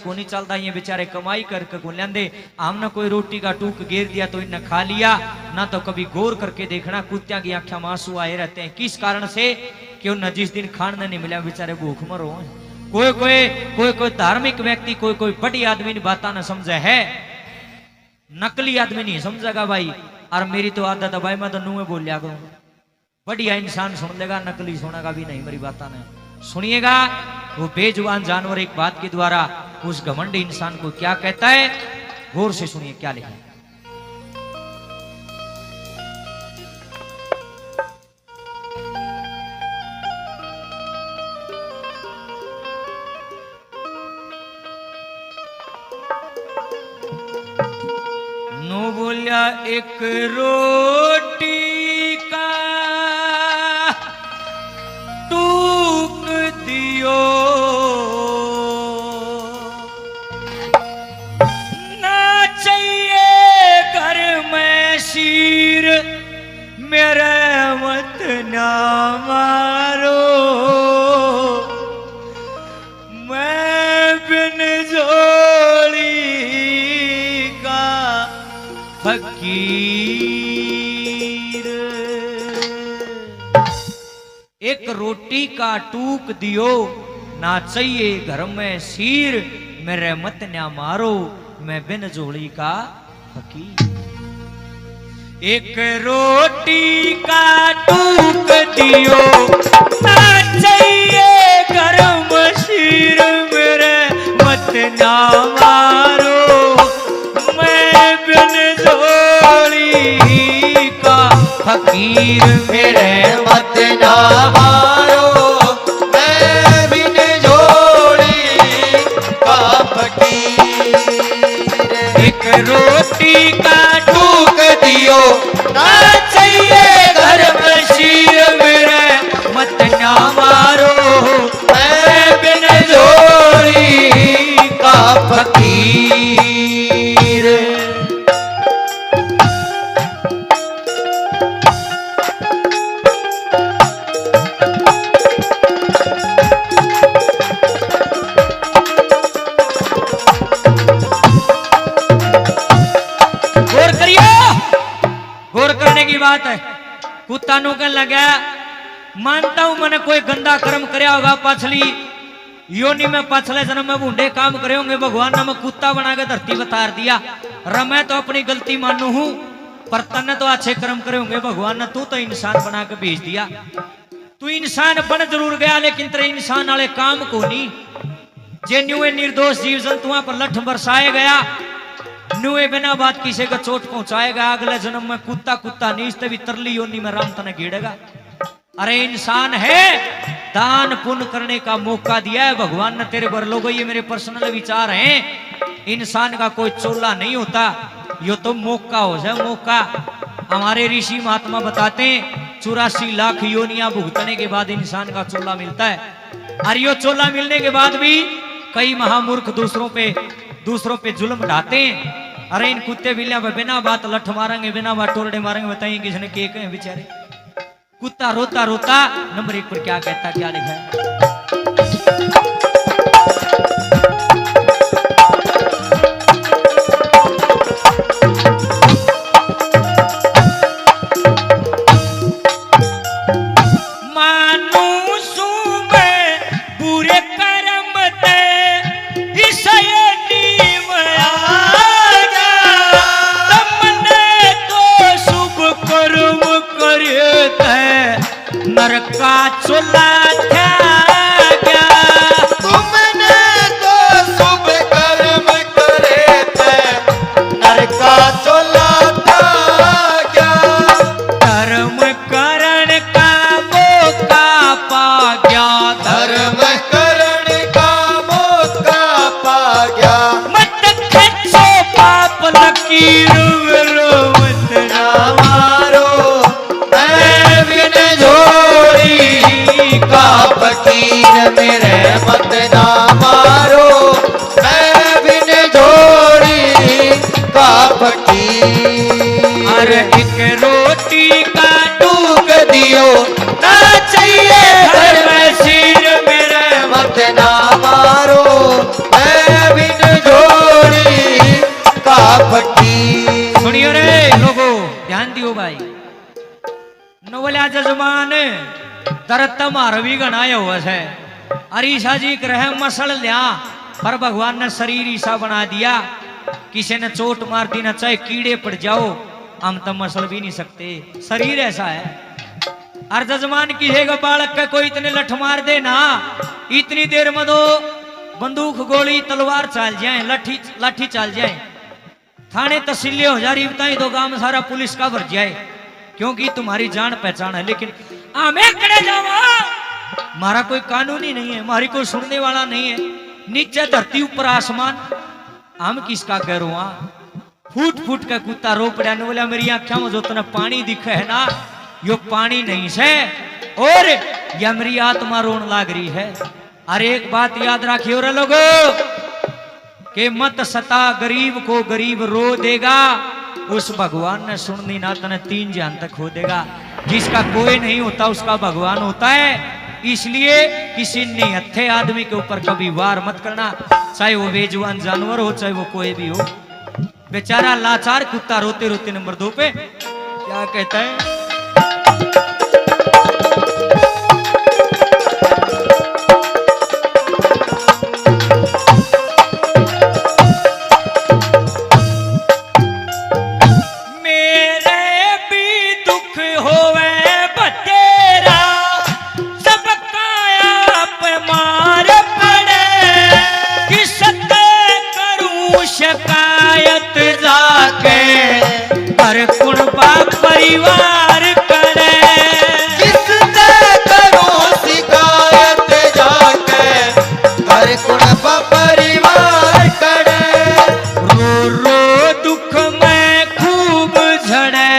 को नहीं चलता, ये बेचारे कमाई करके को लेंदे, हमने कोई रोटी का टूक घेर दिया तो इन्हें खा लिया ना। तो कभी गौर करके देखना कुत्तियां की आंखें में आंसू आए रहते हैं, किस कारण से? क्यों न जिस दिन खाने नहीं मिला बेचारे भूख मरो। कोई धार्मिक व्यक्ति, कोई बड़ी आदमी ने बात ना समझे है, नकली आदमी नहीं समझेगा भाई। और मेरी तो आदत है भाई, मैं तो नुए बोल लिया करूं, बढ़िया इंसान सुन लेगा, नकली सुनेगा भी नहीं मेरी बात ने। सुनिएगा वो बेजुबान जानवर एक बात के द्वारा उस घमंडी इंसान को क्या कहता है, गौर से सुनिए क्या लिखा है। नो बोलिया एक रोटी का टूक दियो, ना चाहिए घर में शीर, मेरे मत ना मारो, मैं बिन जोड़ी का फकीर। एक रोटी का टूक दियो, ना चाहिए घर में शीर, मेरे मत ना मारो, मैं बिन जोड़ी का फकीर। एक रोटी का टूक दियो, ना चाहिए घर में शीर, मेरे मत ना मारो, मैं बिन जोड़ी का फकीर, मेरे मत ना मारो, मैं बिन जोड़ी का फकीर। एक रोटी का टूक दियो, ना चाहिए घर में शीर, मेरे मत ना मारो, मैं बिन जोड़ी का फकीर। गौर करने की बात है। कुत्ता नु कह लगा, मानता हूं मैंने कोई गंदा कर्म करया होगा, पछली योनि में पछले जन्म में बूढ़े काम करे होंगे, भगवान ने मैं कुत्ता बना के धरती बतार दिया। मैं तो अपनी गलती मानू हूं, पर तन्ने तो अच्छे कर्म करे होंगे भगवान ने, तू तो इंसान बना के भेज दिया। तू इंसान बन जरूर गया, लेकिन तेरे इंसान वाले काम को नहीं। जे न्यूए निर्दोष जीव जंतुओं पर लठ बरसाए गया, नुए बिना बात किसी का चोट पहुंचाएगा, अगले जन्म में कुत्ता नहीं, इससे भी तरली योनि में राम तने घेड़ेगा। अरे इंसान है, दान पुण्य करने का मौका दिया है भगवान ने तेरे पर। लोगों ये मेरे पर्सनल विचार हैं, इंसान का कोई चोला नहीं होता, यो तो मौका हो जाए मौका। हमारे ऋषि महात्मा बताते हैं 84 लाख योनियां भुगतने के बाद इंसान का चोला मिलता है। और यो चोला मिलने के बाद भी कई महामूर्ख दूसरों पे जुल्म ढाते हैं। अरे इन कुत्ते बिल्लियां पे बिना बात लठ मारेंगे, बिना बात टोरडे मारेंगे, बताइए किसने के कहे बेचारे। कुत्ता रोता रोता नंबर 1 पर क्या कहता, क्या लिखा है। नरका चोला था क्या, तुमने तो शुभ कर्म करे थे, नरका चोला था क्या, धर्म करण का मौका पा गया, धर्म करण का मौका पा गया, मत खींचो पाप लकीर, मत ना मारो, मैं बिन जोड़ी का फकीर, मेरे मत ना मारो, मैं बिन जोड़ी का फकीर। अरे एक रोटी का टूक दियो, ना चाहिए घर में शीर, मेरे मत ना मारो, मैं बिन बोलिया जजमान दर्द मार भी गनाया हुआ है। अरीसा जी रहे मसल लिया पर भगवान ने शरीर ईसा बना दिया। किसी ने चोट मार दी ना चाहे कीड़े पड़ जाओ हम तो मसल भी नहीं सकते, शरीर ऐसा है। और जजमान किसी का बालक का कोई इतने लठ मार दे ना इतनी देर में तो बंदूक गोली तलवार चल जाए, लाठी चल जाए, थाने तहसील हो जा रही बताई तो गांव में सारा पुलिस का भर जाए क्योंकि तुम्हारी जान पहचान है। लेकिन हमें करे जावा हमारा कोई कानूनी नहीं है, हमारी कोई सुनने वाला नहीं है। नीचे धरती ऊपर आसमान हम किसका करो। फूट फूट का कुत्ता रो पड़ा ने बोला मेरी आंखों में जो तना पानी दिखे है ना यो पानी नहीं से और या मेरी आत्मा रोन लाग रही है। अरे एक बात याद रखियो रे लोगो कि मत सता गरीब को गरीब रो देगा, उस भगवान ने सुननी ना तने 3 जान तक हो देगा। जिसका कोई नहीं होता उसका भगवान होता है। इसलिए किसी निहत्थे आदमी के ऊपर कभी वार मत करना, चाहे वो बेजुबान जानवर हो चाहे वो कोई भी हो। बेचारा लाचार कुत्ता रोते रोते नंबर 2 पे क्या कहता है, परिवार करे किसने करूं शिकायत जाके घर कुणबा परिवार करे। रो रो दुख में खूब झड़े,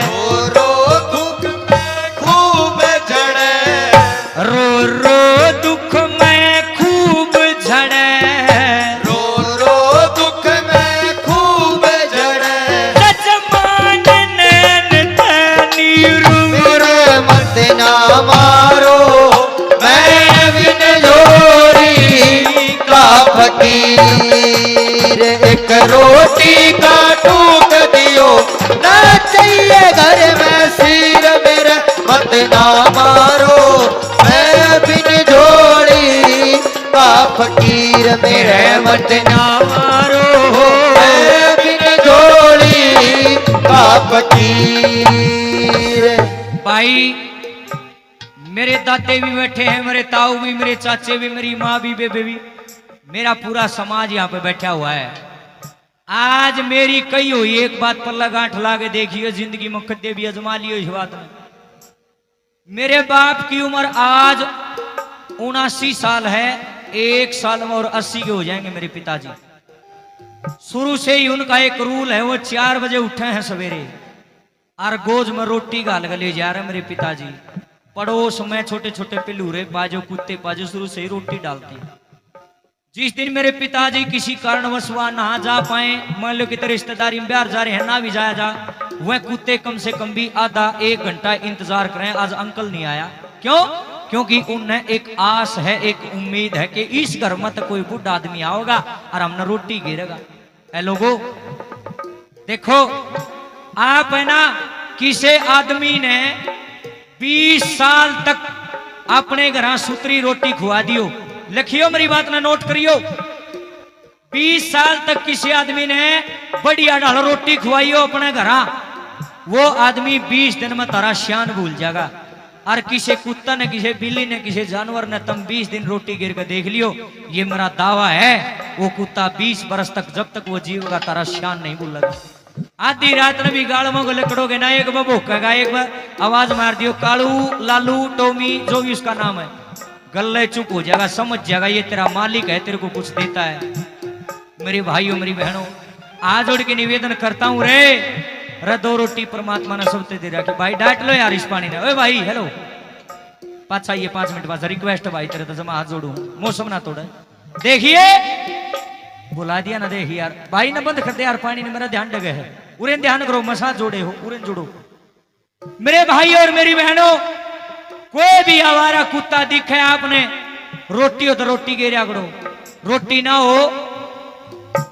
रो रो दुख में खूब झड़े, रो रो दुख में खूब झड़े, रो रो दुख में खूब झड़े। मत ना मारो मैं बिन जोड़ी का फकीर, एक रोटी का टूक दियो ना चाहिए घर में सिर मेरे। मत ना मारो मैं बिन जोड़ी का फकीर मेरे। मत ना मारो मैं बिन जोड़ी का फकीर। भाई मेरे दाते भी बैठे हैं, मेरे ताऊ भी, मेरे चाचे भी, मेरी माँ भी, बेबे भी, मेरा पूरा समाज यहाँ पे बैठा हुआ है। आज मेरी कही हुई एक बात पर लगाठ लाके देखिए, जिंदगी में कदे भी अजमा लियो इस बात में। मेरे बाप की उम्र आज 79 साल है, 1 साल में और 80 के हो जाएंगे मेरे पिताजी। शुरू से ही उनका एक रूल है, वो 4 बजे उठे हैं सवेरे और गोज में रोटी घाल के ले जा रहे मेरे पिताजी। पड़ोस में छोटे छोटे पिलूरे बाजो कुत्ते बाजो शुरू से ही रोटी डालती। जिस दिन मेरे पिताजी किसी कारणवश वहां ना जा पाए, मान लो कि तेरे रिश्तेदारी में बिहार जा रहे हैं ना भी जाया जा, वह कुत्ते कम से कम भी आधा 1 घंटा इंतजार करें आज अंकल नहीं आया। क्यों? क्योंकि उन्हें एक आस है, एक उम्मीद है कि इस घर में तो कोई बुढ़ा आदमी आओगा और हमने रोटी गिरेगा। है लोगो देखो आप है ना, किसी आदमी ने 20 साल तक अपने घर सुतरी रोटी खुआ दियो, लिखियो मेरी बात ना नोट करियो। 20 साल तक किसी आदमी ने बढ़िया ढाल रोटी खुआइयो अपने घर, वो आदमी 20 दिन में तारा शान भूल जाएगा। और किसी कुत्ता ने, किसी बिल्ली ने, किसी जानवर ने तुम 20 दिन रोटी गिर कर देख लियो, ये मेरा दावा है वो कुत्ता 20 बरस तक जब तक वो जीवेगा तारा शान नहीं भूलेगा। आधी रात में भी गाड़ों को लकड़ोगे ना, एक बार भोकेगा, एक बार आवाज मार दियो कालू लालू टोमी जो भी उसका नाम है, गले चुप हो जाएगा, समझ जाएगा ये तेरा मालिक है, तेरे को कुछ देता है। मेरे भाइयों मेरी बहनों आज जोड़ के निवेदन करता हूं रे 2 रोटी परमात्मा ने सबसे दे रखी। भाई डांट लो यार इस पानी ने। ओए भाई हेलो पाछा ये 5 मिनट बाद रिक्वेस्ट भाई तेरे तो जमा हाथ जोड़ू, मौसम ना तोड़े। देखिए बुला दिया ना, देखिए यार भाई ने बंद कर दे यार, पानी ने मेरा ध्यान डगे है। उरे ध्यान करो, मसा जोड़े हो उरे जोड़ो। मेरे भाई और मेरी बहनों कोई भी आवारा कुत्ता दिखे आपने, रोटी हो तो रोटी गिरा करो, रोटी ना हो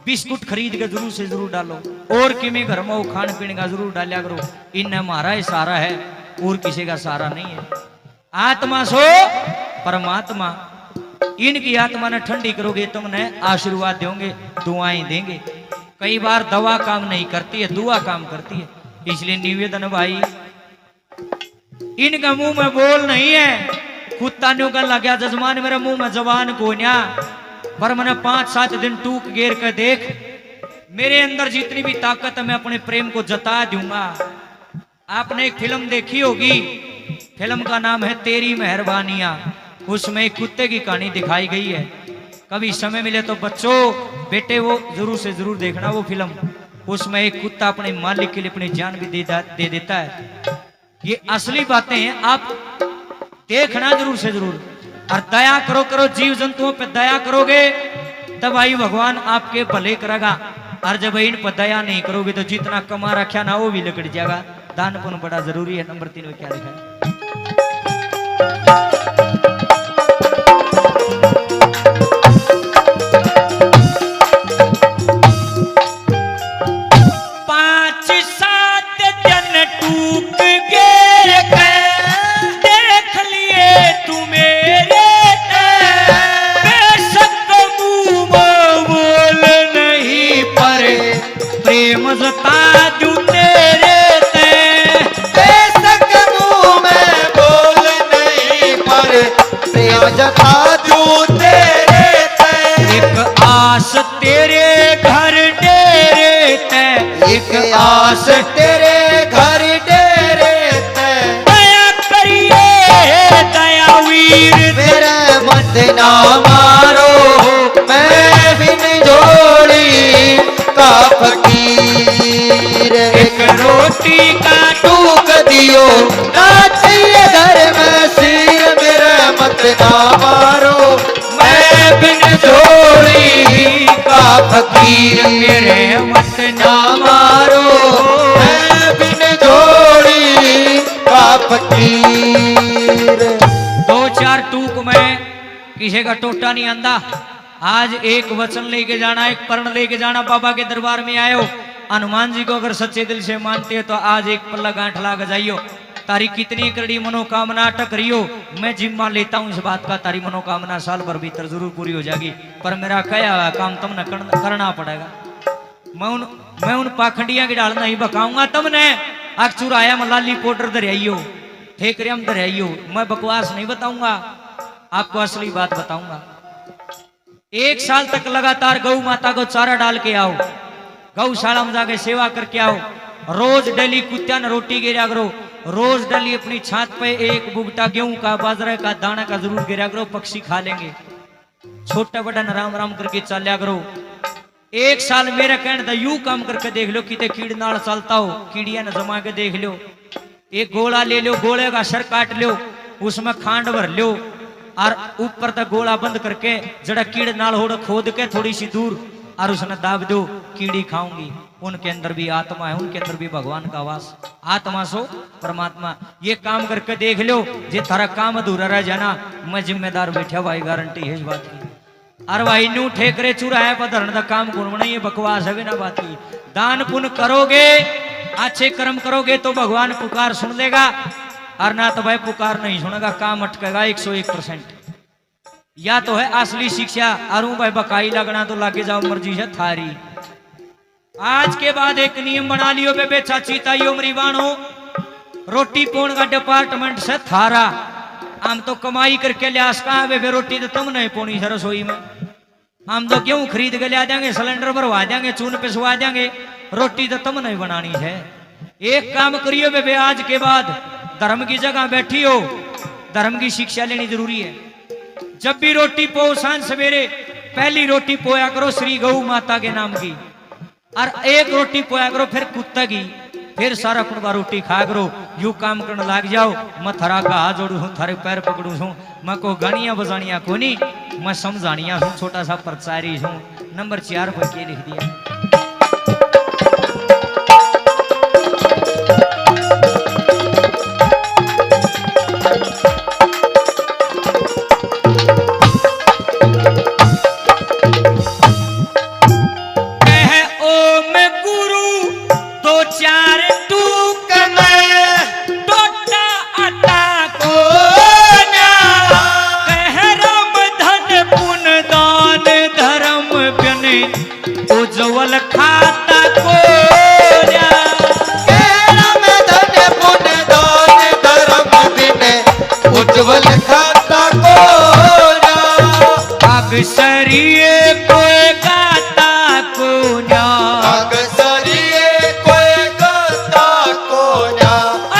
बिस्कुट खरीद के जरूर से जरूर डालो, और किमें घर में खान पीने का जरूर डालिया करो। इन्हें हमारा इशारा है और किसी का सहारा नहीं है। आत्मा सो परमात्मा, इनकी आत्मा ने ठंडी करोगे तुमने आशीर्वाद देंगे, दुआएं देंगे। कई बार दवा काम नहीं करती है, दुआ काम करती है। इसलिए निवेदन भाई, इनका मुंह में बोल नहीं है। कुत्ता न्यू कर लगा जजमान मेरे मुंह में जबान को न्या, पर मैंने 5-7 दिन टूक गेर कर देख, मेरे अंदर जितनी भी ताकत है मैं अपने प्रेम को जता दूंगा। आपने एक फिल्म देखी होगी, फिल्म का नाम है तेरी मेहरबानियां। उसमें एक कुत्ते की कहानी दिखाई गई है। कभी समय मिले तो बच्चों बेटे वो जरूर से जरूर देखना वो फिल्म। उसमें एक कुत्ता अपने मालिक के लिए अपनी जान भी दे देता है। ये असली बातें हैं, आप देखना जरूर से जरूर। और दया करो जीव जंतुओं पे दया करोगे तब आई भगवान आपके भले करेगा। और जब इन पर दया नहीं करोगे तो जितना कमा रखा ना वो भी लकड़ जाएगा। दान पुण्य बड़ा जरूरी है। नंबर 3 में क्या लिखा है? आस तेरे घर डेरे ते, दया करिए दयावीर, मेरा मत ना मारो, मैं बिन जोड़ी का फकीर। एक रोटी का टूक दियो ना चाहिए घर में सिर, मेरा मत ना मारो, मैं बिन जोड़ी का फकीर। मेरे मत ना मारो, मैं बिन जोड़ी का फकीर। 2-4 टूक में किसी का टोटा नहीं आंदा। आज एक वचन लेके जाना, एक पर्ण लेके जाना। बाबा के दरबार में आयो, हनुमान जी को अगर सच्चे दिल से मानते हो तो आज एक पल्ला गांठ ला जाइयो। तारी कितनी कड़ी मनोकामना अटक रही हो, मैं जिम्मा लेता हूं इस बात का। तारी मनोकामना साल भर भीतर जरूर पूरी हो जाएगी, पर मेरा कया हुआ काम तुमने करना पड़ेगा। मैं उन पाखंडिया की डाल नहीं बकाऊंगा। तुमने अक्सर आया में लाली पाउडर दरियाइयो, ठेकरियम दरियाइयो। मैं बकवास नहीं बताऊंगा, आपको असली बात बताऊंगा। 1 साल तक लगातार गौ माता को चारा डाल के आओ, गौशाला में जाके सेवा करके आओ। रोज डेली कुत्ता ने रोटी गिरा करो, रोज डेली अपनी छात पे एक बुगटा गेहूं का बाजरे का दाना का जरूर गिरा करो, पक्षी खा लेंगे। छोटा बड़ा राम राम करके चलिया करो। 1 साल मेरा कहने था यू काम करके देख लो, किते कीड़ नाल चलता हो, कीड़िया ने जमा के देख लो। एक गोला ले लो, गोले का सर काट लो, उसमें खांड भर लो और ऊपर तक गोला बंद करके जड़ा कीड़ नाल हो खोद के थोड़ी सी दूर और उसने दाब दो, कीड़ी खाऊंगी। उनके अंदर भी आत्मा है, उनके अंदर भी भगवान का वास। आत्मा सो परमात्मा। ये काम करके देख लो, जे थारा काम अधूरा रह जाना मैं जिम्मेदार बैठा भाई, गारंटी है इस बात की। अरे भाई नू ठेकरे चुराया पर धरण का काम कौन बनाई, ये बकवास है बिना बात की। दान पुण्य करोगे, अच्छे कर्म करोगे तो भगवान पुकार सुन लेगा, और ना तो भाई पुकार नहीं सुनेगा, काम अटकेगा 101%। या तो है असली शिक्षा, अरु भाई बकाई लगना तो लागे जाओ, मर्जी है थारी। आज के बाद एक नियम बना लियो बेबे चाची ताइयो मरीबानो, रोटी पोण का डिपार्टमेंट से थारा। हम तो कमाई करके लियास कहा बेबे, रोटी तो तुम नहीं पोनी है रसोई में। हम तो गेहूं खरीद के लिया देंगे, सिलेंडर भरवा देंगे, चून पिसवा देंगे, रोटी तो तुम नहीं बनानी है। एक काम करियो बेबे, आज के बाद धर्म की जगह बैठी हो, धर्म की शिक्षा लेनी जरूरी है। जब भी रोटी पो सांझ सवेरे पहली रोटी पोया करो श्री गौ माता के नाम की, और एक रोटी पोया करो फिर कुत्ता की, फिर सारा कुंबा रोटी खा करो। यू काम करने लग जाओ, मैं थारा का हाथ जोड़ू हूँ, थारे पैर पकड़ू हूँ। मैं को गानियां बजानिया को नहीं, मैं समझानिया हूँ, छोटा सा प्रचारी हूँ। नंबर 4 पर के लिख दिया। टोटा उज्जवल खाता को केरा में धन पुण्य दान धर्म बिने उज्जवल खाता को अगसरिए कोई गाता को अगसरिए कोई गाता को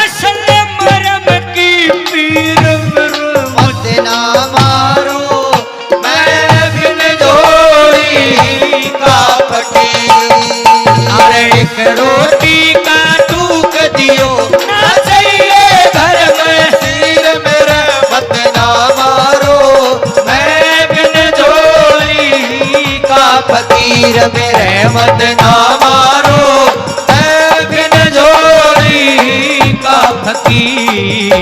असल मरम की पीर मत ना मारो मैं बिन जोड़ी का फकीर। अरे एक रोटी का टूक दियो ना चाहिए घर में सिर मेरा मत ना मारो मैं बिन जोड़ी का फकीर। मेरे मत ना मारो मैं बिन जोड़ी का फकीर।